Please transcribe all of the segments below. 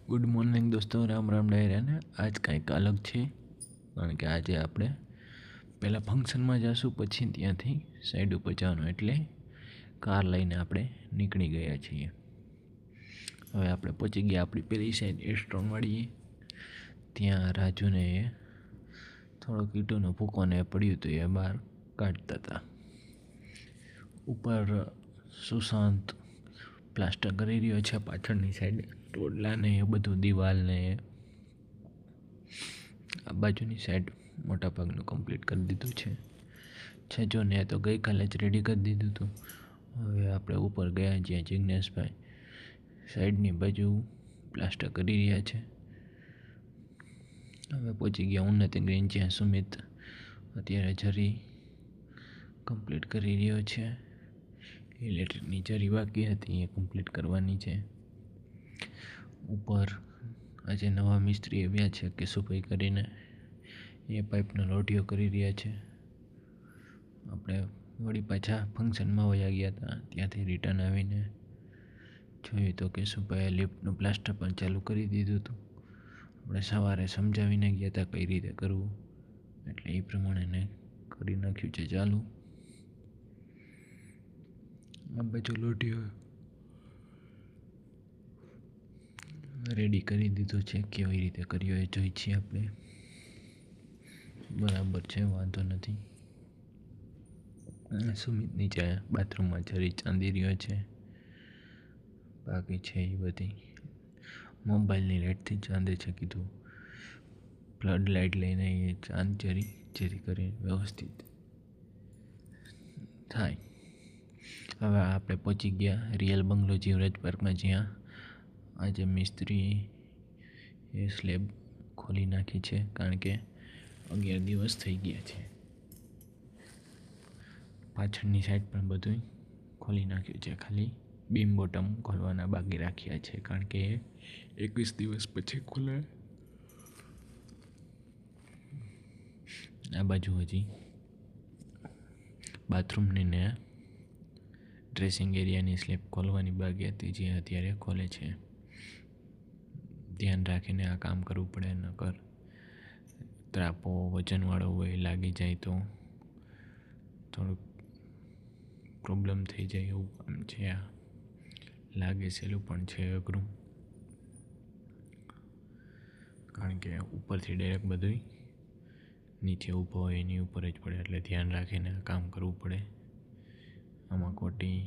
Good morning દોસ્તો, રામ રામ ડાયરા ને આજ કંઈક અલગ છે કારણ કે આજે આપણે પહેલાં ફંક્શનમાં જઈશું, પછી ત્યાંથી સાઈડ ઉપર જવાનું, એટલે કાર લઈને આપણે નીકળી ગયા છીએ. હવે આપણે પહોંચી ગયા આપણી પેલી સાઈડ રેસ્ટોરન્ટવાળી. ત્યાં રાજુને થોડોક ઈંટોનો ભૂકોને પડ્યું હતું, એ બહાર કાઢતા હતા. ઉપર સુશાંત પ્લાસ્ટર કરી રહ્યો છે પાછળની સાઈડ, ટોડલાને એ બધું, દિવાલને આ બાજુની સાઈડ મોટાભાગનું કમ્પ્લીટ કરી દીધું છે. છજોને તો ગઈકાલે જ રેડી કરી દીધું હતું. હવે આપણે ઉપર ગયા જ્યાં જિજ્ઞેશભાઈ સાઈડની બાજુ પ્લાસ્ટર કરી રહ્યા છે. હવે પહોંચી ગયા ઉન્નતિ ગ્રીન, જ્યાં સુમિત અત્યારે જરી કમ્પ્લીટ કરી રહ્યો છે. ઇલેક્ટ્રિકની જરી બાકી હતી, એ કમ્પ્લીટ કરવાની છે. ઉપર આજે નવા મિસ્ત્રી આવ્યા છે કેશુભાઈ કરીને, એ પાઇપનો લોઢિયો કરી રહ્યા છે. આપણે વળી પાછા ફંક્શનમાં વયા ગયા હતા, ત્યાંથી રિટર્ન આવીને જોયું તો કેશુભાઈએ લિફ્ટનું પ્લાસ્ટર પણ ચાલુ કરી દીધું હતું. આપણે સવારે સમજાવીને ગયા હતા કઈ રીતે કરવું, એટલે એ પ્રમાણે કરી નાખ્યું છે ચાલુ. આ બાજુ લોઢિયો રેડી કરી દીધો છે, કેવી રીતે કર્યો એ જોઈ છીએ આપણે. બરાબર છે, વાંધો નથી. સુમિત નીચે બાથરૂમમાં જરી ચાંદી રહ્યો છે, બાકી છે એ બધી મોબાઈલની લાઇટથી ચાંદે છે. કીધું ફ્લડ લાઇટ લઈને એ ચાંદ જેથી કરી વ્યવસ્થિત થાય. હવે આપણે પહોંચી ગયા રિયલ બંગલો જીવરાજ પાર્કમાં, જ્યાં આજે મિસ્ત્રી એ સ્લેબ ખોલી નાખી છે, કારણ કે 11 દિવસ થઈ ગયા છે. પાછળની સાઈડ પણ બધું ખોલી નાખ્યું છે, ખાલી બીમ બોટમ ખોલવાના બાકી રાખ્યા છે, કારણ કે 21 દિવસ પછી ખુલે. આ બાજુ હજી બાથરૂમની ને ડ્રેસિંગ એરિયાની સ્લેબ ખોલવાની બાકી હતી, જે અત્યારે ખોલે છે. ધ્યાન રાખીને આ કામ કરવું પડે, નકર ત્રાપો વજનવાળો હોય લાગી જાય તો થોડુંક પ્રોબ્લેમ થઈ જાય એવું કામ છે. આ લાગે સહેલું પણ છે અઘરું, કારણ કે ઉપરથી ડાયરેક્ટ બધું નીચે ઊભો હોય એની ઉપર જ પડે, એટલે ધ્યાન રાખીને આ કામ કરવું પડે. આમાં ખોટી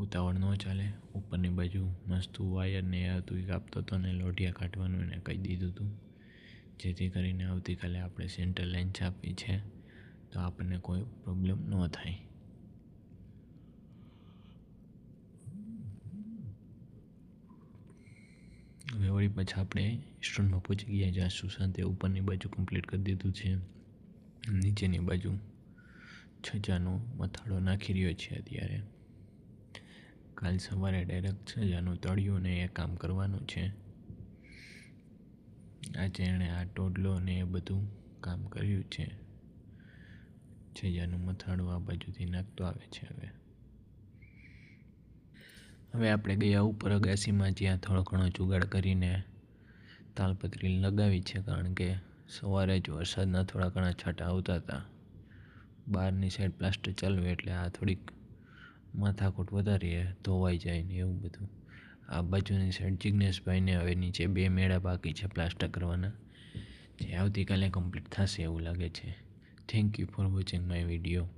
ઉતાવળ ન ચાલે. ઉપરની બાજુ મસ્ત વાયરને હતું એ કાપતો હતો ને લોઢિયા કાઢવાનું એને કહી દીધું હતું, જેથી કરીને આવતીકાલે આપણે સેન્ટ્રલ લાઈન છાપવી છે તો આપણને કોઈ પ્રોબ્લેમ ન થાય. હવે વળી પાછા આપણે રેસ્ટોરન્ટમાં પહોંચી ગયા, જ્યાં સુશાંતે ઉપરની બાજુ કમ્પ્લીટ કરી દીધું છે. નીચેની બાજુ છજાનો મથાળો નાખી રહ્યો છે અત્યારે. કાલ સવારે ડાયરેક્ટ છજાનું તળિયું ને એ કામ કરવાનું છે. આજે એણે આ ટોડલો ને એ બધું કામ કર્યું છે. છજાનું મથાળું આ બાજુથી નાખતો આવે છે. હવે આપણે ગયા ઉપર અગાસીમાં, જ્યાં થોડો ઘણો જુગાડ કરીને તાલપત્રી લગાવી છે, કારણ કે સવારે જ વરસાદના થોડા ઘણા છાંટા આવતા હતા. બહારની સાઈડ પ્લાસ્ટર ચાલુ એટલે આ થોડીક માથાકૂટ વધારી ધોવાઈ જાય ને એવું બધું. આ બાજુની સાઈડ જિજ્ઞેશભાઈને હવે નીચે 2 મેળા બાકી છે પ્લાસ્ટર કરવાના, જે આવતીકાલે કમ્પ્લીટ થશે એવું લાગે છે. Thank you for watching my video.